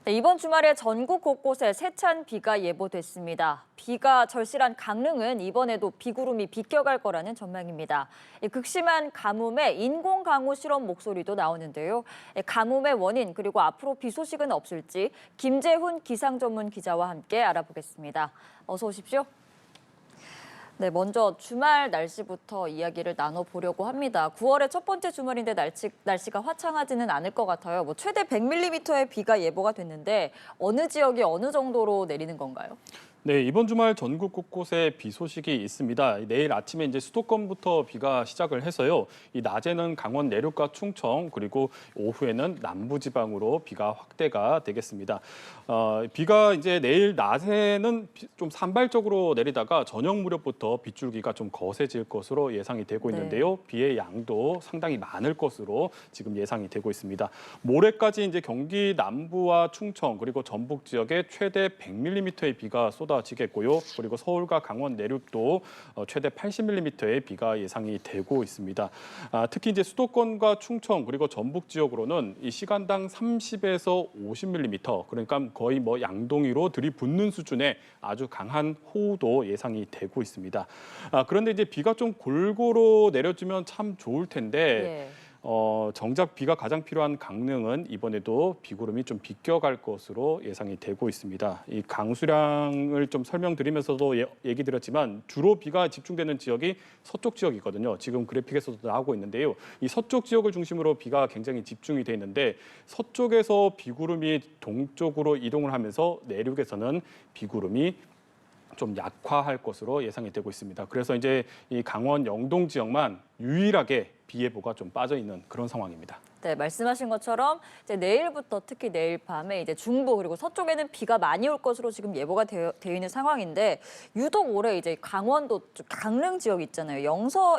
네, 이번 주말에 전국 곳곳에 세찬 비가 예보됐습니다. 비가 절실한 강릉은 이번에도 비구름이 비껴갈 거라는 전망입니다. 극심한 가뭄에 인공 강우 실험 목소리도 나오는데요. 가뭄의 원인 그리고 앞으로 비 소식은 없을지 김재훈 기상 전문 기자와 함께 알아보겠습니다. 어서 오십시오. 네, 먼저 주말 날씨부터 이야기를 나눠보려고 합니다. 9월의 첫 번째 주말인데 날씨가 화창하지는 않을 것 같아요. 최대 100mm의 비가 예보가 됐는데 어느 지역이 어느 정도로 내리는 건가요? 네, 이번 주말 전국 곳곳에 비 소식이 있습니다. 내일 아침에 이제 수도권부터 비가 시작을 해서요. 이 낮에는 강원 내륙과 충청 그리고 오후에는 남부지방으로 비가 확대가 되겠습니다. 비가 이제 내일 낮에는 좀 산발적으로 내리다가 저녁 무렵부터 빗줄기가 좀 거세질 것으로 예상이 되고 있는데요. 비의 양도 상당히 많을 것으로 지금 예상이 되고 있습니다. 모레까지 이제 경기 남부와 충청 그리고 전북 지역에 최대 100mm의 비가 쏟아지겠고요. 그리고 서울과 강원 내륙도 최대 80mm의 비가 예상이 되고 있습니다. 특히 이제 수도권과 충청 그리고 전북 지역으로는 이 시간당 30에서 50mm, 그러니까 거의 양동이로 들이붓는 수준의 아주 강한 호우도 예상이 되고 있습니다. 그런데 이제 비가 좀 골고루 내려주면 참 좋을 텐데. 예. 정작 비가 가장 필요한 강릉은 이번에도 비구름이 좀 비껴갈 것으로 예상이 되고 있습니다. 이 강수량을 좀 설명드리면서도 얘기 드렸지만 주로 비가 집중되는 지역이 서쪽 지역이거든요. 지금 그래픽에서도 나오고 있는데요. 이 서쪽 지역을 중심으로 비가 굉장히 집중이 돼 있는데 서쪽에서 비구름이 동쪽으로 이동을 하면서 내륙에서는 비구름이 좀 약화할 것으로 예상이 되고 있습니다. 그래서 이제 이 강원 영동 지역만 유일하게 비 예보가 좀 빠져 있는 그런 상황입니다. 네, 말씀하신 것처럼 이제 내일부터 특히 내일 밤에 이제 중부 그리고 서쪽에는 비가 많이 올 것으로 지금 예보가 되어 있는 상황인데 유독 올해 이제 강원도 강릉 지역 있잖아요.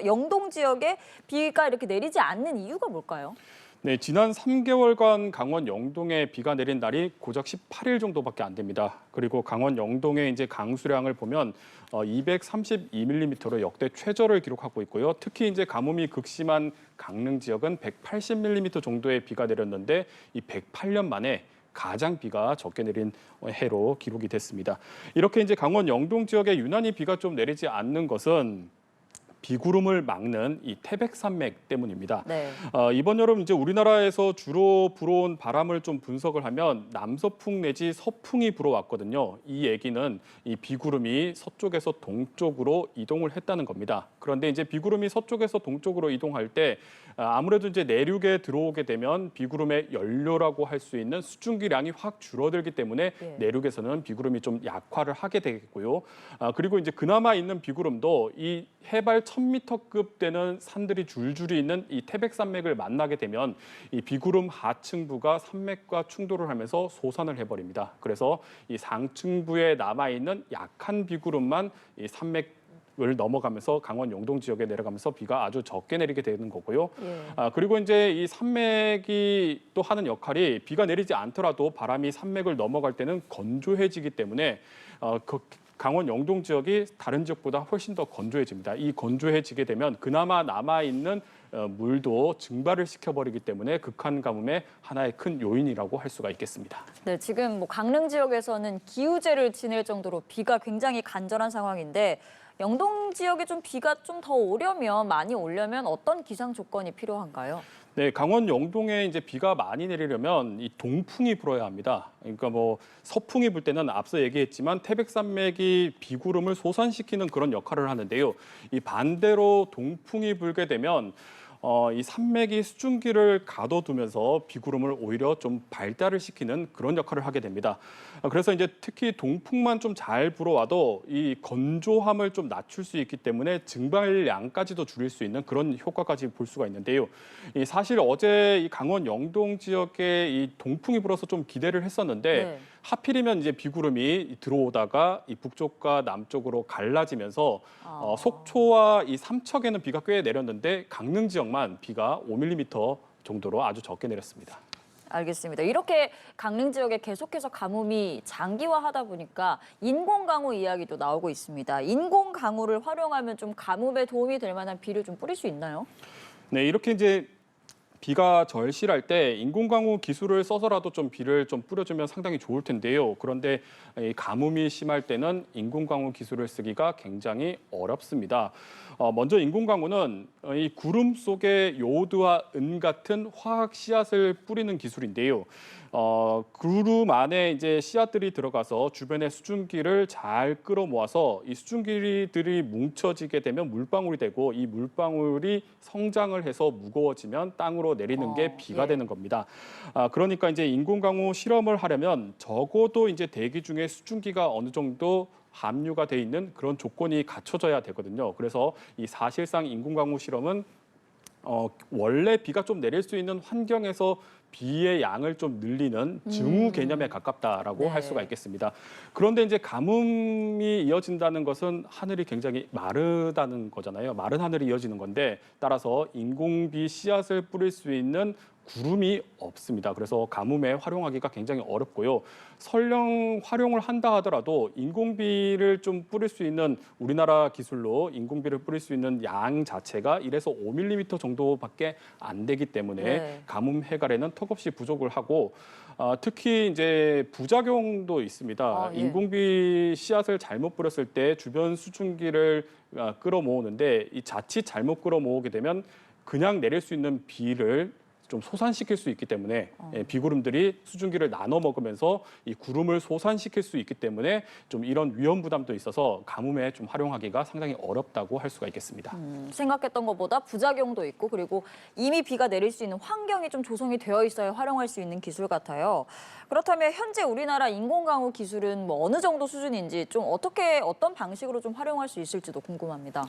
영동 지역에 비가 이렇게 내리지 않는 이유가 뭘까요? 네, 지난 3개월간 강원 영동에 비가 내린 날이 고작 18일 정도밖에 안 됩니다. 그리고 강원 영동의 이제 강수량을 보면 232mm로 역대 최저를 기록하고 있고요. 특히 이제 가뭄이 극심한 강릉 지역은 180mm 정도의 비가 내렸는데 이 108년 만에 가장 비가 적게 내린 해로 기록이 됐습니다. 이렇게 이제 강원 영동 지역에 유난히 비가 좀 내리지 않는 것은 비구름을 막는 이 태백산맥 때문입니다. 네. 이번 여름 이제 우리나라에서 주로 불어온 바람을 좀 분석을 하면 남서풍 내지 서풍이 불어왔거든요. 이 얘기는 이 비구름이 서쪽에서 동쪽으로 이동을 했다는 겁니다. 그런데 이제 비구름이 서쪽에서 동쪽으로 이동할 때 아무래도 이제 내륙에 들어오게 되면 비구름의 연료라고 할 수 있는 수증기량이 확 줄어들기 때문에 예. 내륙에서는 비구름이 좀 약화를 하게 되겠고요. 그리고 이제 그나마 있는 비구름도 이 해발 1000m급 되는 산들이 줄줄이 있는 이 태백산맥을 만나게 되면 이 비구름 하층부가 산맥과 충돌을 하면서 솟아날 해버립니다. 그래서 이 상층부에 남아있는 약한 비구름만 이 산맥을 넘어가면서 강원 영동 지역에 내려가면서 비가 아주 적게 내리게 되는 거고요. 예. 그리고 이제 이 산맥이 또 하는 역할이 비가 내리지 않더라도 바람이 산맥을 넘어갈 때는 건조해지기 때문에 강원 영동 지역이 다른 지역보다 훨씬 더 건조해집니다. 이 건조해지게 되면 그나마 남아있는 물도 증발을 시켜버리기 때문에 극한 가뭄의 하나의 큰 요인이라고 할 수가 있겠습니다. 네, 지금 강릉 지역에서는 기우제를 지낼 정도로 비가 굉장히 간절한 상황인데 영동 지역에 좀 비가 좀 더 오려면 많이 오려면 어떤 기상 조건이 필요한가요? 네, 강원 영동에 이제 비가 많이 내리려면 이 동풍이 불어야 합니다. 그러니까 서풍이 불 때는 앞서 얘기했지만 태백산맥이 비구름을 솟아시키는 그런 역할을 하는데요. 이 반대로 동풍이 불게 되면 이 산맥이 수증기를 가둬두면서 비구름을 오히려 좀 발달을 시키는 그런 역할을 하게 됩니다. 그래서 이제 특히 동풍만 좀 잘 불어와도 이 건조함을 좀 낮출 수 있기 때문에 증발량까지도 줄일 수 있는 그런 효과까지 볼 수가 있는데요. 사실 어제 이 강원 영동 지역에 이 동풍이 불어서 좀 기대를 했었는데 네. 하필이면 이제 비구름이 들어오다가 이 북쪽과 남쪽으로 갈라지면서 속초와 이 삼척에는 비가 꽤 내렸는데 강릉 지역만 비가 5mm 정도로 아주 적게 내렸습니다. 알겠습니다. 이렇게 강릉 지역에 계속해서 가뭄이 장기화하다 보니까 인공 강우 이야기도 나오고 있습니다. 인공 강우를 활용하면 좀 가뭄에 도움이 될 만한 비를 좀 뿌릴 수 있나요? 네, 이렇게 이제 비가 절실할 때 인공강우 기술을 써서라도 좀 비를 좀 뿌려주면 상당히 좋을 텐데요. 그런데 이 가뭄이 심할 때는 인공강우 기술을 쓰기가 굉장히 어렵습니다. 먼저 인공강우는 이 구름 속에 요오드와 은 같은 화학 씨앗을 뿌리는 기술인데요. 구름 안에 이제 씨앗들이 들어가서 주변의 수증기를 잘 끌어모아서 이 수증기들이 뭉쳐지게 되면 물방울이 되고 이 물방울이 성장을 해서 무거워지면 땅으로 내리는 게 비가 예. 되는 겁니다. 그러니까 이제 인공강우 실험을 하려면 적어도 이제 대기 중에 수증기가 어느 정도 함유가 돼 있는 그런 조건이 갖춰져야 되거든요. 그래서 이 사실상 인공강우 실험은 원래 비가 좀 내릴 수 있는 환경에서 비의 양을 좀 늘리는 증후 개념에 가깝다라고 할 수가 네. 있겠습니다. 그런데 이제 가뭄이 이어진다는 것은 하늘이 굉장히 마르다는 거잖아요. 마른 하늘이 이어지는 건데 따라서 인공비 씨앗을 뿌릴 수 있는 구름이 없습니다. 그래서 가뭄에 활용하기가 굉장히 어렵고요. 설령 활용을 한다 하더라도 인공비를 좀 뿌릴 수 있는 우리나라 기술로 인공비를 뿌릴 수 있는 양 자체가 1에서 5mm 정도밖에 안 되기 때문에 네. 가뭄 해갈에는 턱없이 부족을 하고 특히 이제 부작용도 있습니다. 예. 인공비 씨앗을 잘못 뿌렸을 때 주변 수증기를 끌어모으는데 이 자칫 잘못 끌어모으게 되면 그냥 내릴 수 있는 비를 좀 소산시킬 수 있기 때문에 비구름들이 수증기를 나눠 먹으면서 이 구름을 소산시킬 수 있기 때문에 좀 이런 위험 부담도 있어서 가뭄에 좀 활용하기가 상당히 어렵다고 할 수가 있겠습니다. 생각했던 것보다 부작용도 있고 그리고 이미 비가 내릴 수 있는 환경이 좀 조성이 되어 있어야 활용할 수 있는 기술 같아요. 그렇다면 현재 우리나라 인공강우 기술은 뭐 어느 정도 수준인지 좀 어떤 방식으로 좀 활용할 수 있을지도 궁금합니다.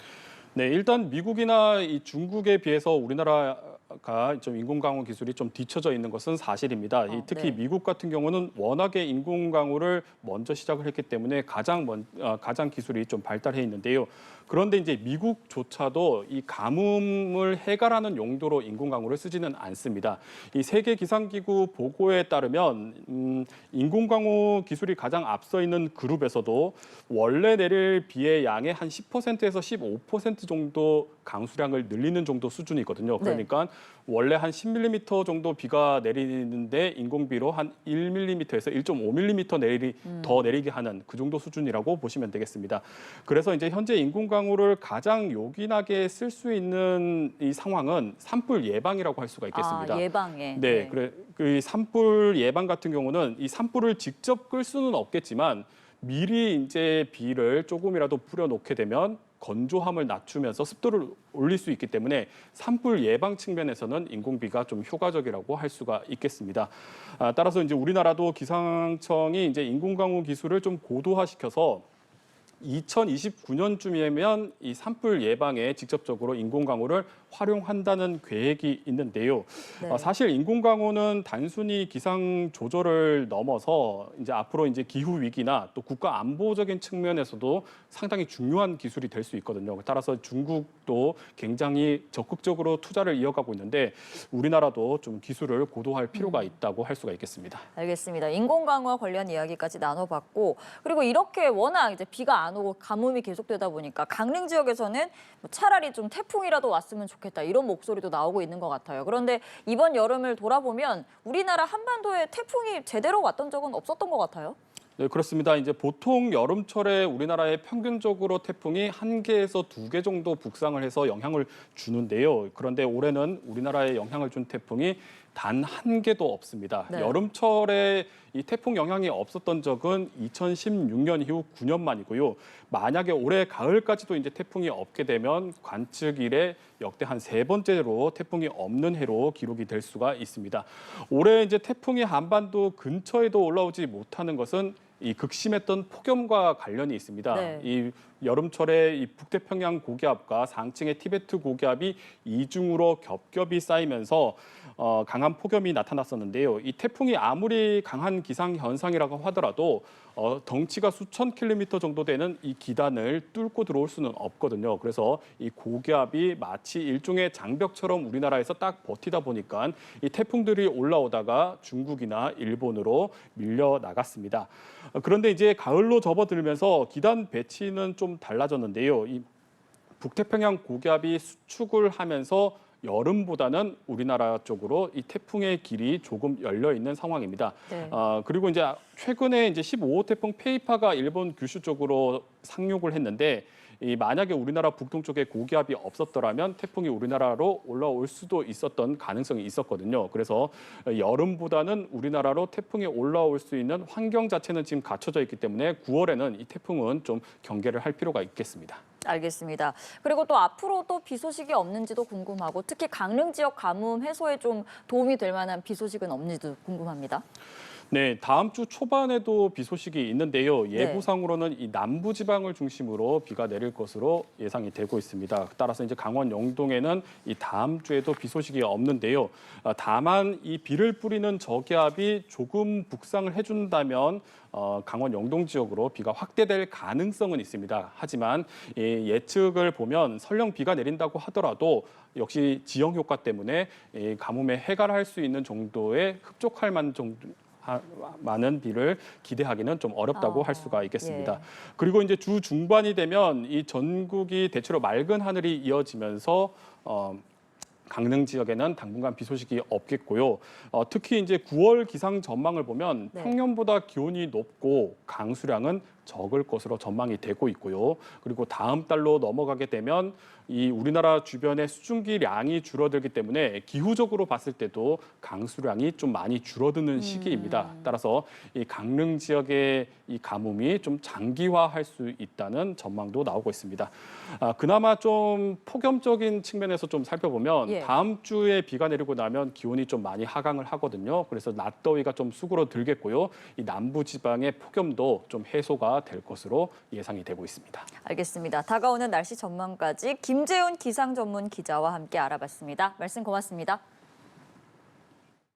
네, 일단 미국이나 이 중국에 비해서 우리나라가 좀 인공강우 기술이 좀 뒤처져 있는 것은 사실입니다. 특히 네. 미국 같은 경우는 워낙에 인공강우를 먼저 시작을 했기 때문에 가장 기술이 좀 발달해 있는데요. 그런데 이제 미국조차도 이 가뭄을 해결하는 용도로 인공강우를 쓰지는 않습니다. 이 세계 기상기구 보고에 따르면 인공강우 기술이 가장 앞서 있는 그룹에서도 원래 내릴 비의 양의 한 10%에서 15% 정도 강수량을 늘리는 정도 수준이거든요. 그러니까 원래 한 10mm 정도 비가 내리는데 인공비로 한 1mm에서 1.5mm 더 내리게 하는 그 정도 수준이라고 보시면 되겠습니다. 그래서 이제 현재 인공강우를 가장 요긴하게 쓸 수 있는 이 상황은 산불 예방이라고 할 수가 있겠습니다. 예방에. 네, 그래 그 산불 예방 같은 경우는 이 산불을 직접 끌 수는 없겠지만 미리 이제 비를 조금이라도 뿌려 놓게 되면 건조함을 낮추면서 습도를 올릴 수 있기 때문에 산불 예방 측면에서는 인공비가 좀 효과적이라고 할 수가 있겠습니다. 따라서 이제 우리나라도 기상청이 이제 인공강우 기술을 좀 고도화시켜서 2029년쯤이면 이 산불 예방에 직접적으로 인공강우를 활용한다는 계획이 있는데요. 네. 사실 인공강우는 단순히 기상 조절을 넘어서 이제 앞으로 이제 기후 위기나 또 국가 안보적인 측면에서도 상당히 중요한 기술이 될 수 있거든요. 따라서 중국도 굉장히 적극적으로 투자를 이어가고 있는데 우리나라도 좀 기술을 고도화할 필요가 있다고 할 수가 있겠습니다. 알겠습니다. 인공강우와 관련 이야기까지 나눠봤고 그리고 이렇게 워낙 이제 비가 안 오고 가뭄이 계속되다 보니까 강릉 지역에서는 뭐 차라리 좀 태풍이라도 왔으면 좋겠다 이런 목소리도 나오고 있는 것 같아요. 그런데 이번 여름을 돌아보면 우리나라 한반도에 태풍이 제대로 왔던 적은 없었던 것 같아요. 네, 그렇습니다. 이제 보통 여름철에 우리나라에 평균적으로 태풍이 1개에서 2개 정도 북상을 해서 영향을 주는데요. 그런데 올해는 우리나라에 영향을 준 태풍이 단 1개도 없습니다. 네. 여름철에 이 태풍 영향이 없었던 적은 2016년 이후 9년 만이고요. 만약에 올해 가을까지도 이제 태풍이 없게 되면 관측 이래 역대 한 3번째로 태풍이 없는 해로 기록이 될 수가 있습니다. 올해 이제 태풍이 한반도 근처에도 올라오지 못하는 것은 이 극심했던 폭염과 관련이 있습니다. 네. 이 여름철에 이 북태평양 고기압과 상층의 티베트 고기압이 이중으로 겹겹이 쌓이면서 강한 폭염이 나타났었는데요. 이 태풍이 아무리 강한 기상 현상이라고 하더라도 덩치가 수천 킬로미터 정도 되는 이 기단을 뚫고 들어올 수는 없거든요. 그래서 이 고기압이 마치 일종의 장벽처럼 우리나라에서 딱 버티다 보니까 이 태풍들이 올라오다가 중국이나 일본으로 밀려 나갔습니다. 그런데 이제 가을로 접어들면서 기단 배치는 좀 달라졌는데요. 이 북태평양 고기압이 수축을 하면서 여름보다는 우리나라 쪽으로 이 태풍의 길이 조금 열려 있는 상황입니다. 네. 그리고 이제 최근에 이제 15호 태풍 페이파가 일본 규슈 쪽으로 상륙을 했는데 만약에 우리나라 북동쪽에 고기압이 없었더라면 태풍이 우리나라로 올라올 수도 있었던 가능성이 있었거든요. 그래서 여름보다는 우리나라로 태풍이 올라올 수 있는 환경 자체는 지금 갖춰져 있기 때문에 9월에는 이 태풍은 좀 경계를 할 필요가 있겠습니다. 알겠습니다. 그리고 또 앞으로 또 비 소식이 없는지도 궁금하고 특히 강릉 지역 가뭄 해소에 좀 도움이 될 만한 비 소식은 없는지도 궁금합니다. 네, 다음 주 초반에도 비 소식이 있는데요. 네. 예보상으로는 이 남부 지방을 중심으로 비가 내릴 것으로 예상이 되고 있습니다. 따라서 이제 강원 영동에는 이 다음 주에도 비 소식이 없는데요. 다만 이 비를 뿌리는 저기압이 조금 북상을 해준다면 강원 영동 지역으로 비가 확대될 가능성은 있습니다. 하지만 예측을 보면 설령 비가 내린다고 하더라도 역시 지형 효과 때문에 이 가뭄에 해갈할 수 있는 정도의 흡족할 만한 정도 많은 비를 기대하기는 좀 어렵다고 할 수가 있겠습니다. 예. 그리고 이제 주 중반이 되면 이 전국이 대체로 맑은 하늘이 이어지면서 강릉 지역에는 당분간 비 소식이 없겠고요. 특히 이제 9월 기상 전망을 보면 네. 평년보다 기온이 높고 강수량은 적을 것으로 전망이 되고 있고요. 그리고 다음 달로 넘어가게 되면 이 우리나라 주변의 수증기량이 줄어들기 때문에 기후적으로 봤을 때도 강수량이 좀 많이 줄어드는 시기입니다. 따라서 이 강릉 지역의 이 가뭄이 좀 장기화할 수 있다는 전망도 나오고 있습니다. 그나마 좀 폭염적인 측면에서 좀 살펴보면 예. 다음 주에 비가 내리고 나면 기온이 좀 많이 하강을 하거든요. 그래서 낮더위가 좀 수그러들겠고요. 이 남부 지방의 폭염도 좀 해소가 될 것으로 예상이 되고 있습니다. 알겠습니다. 다가오는 날씨 전망까지 김재훈 기상 전문 기자와 함께 알아봤습니다. 말씀 고맙습니다.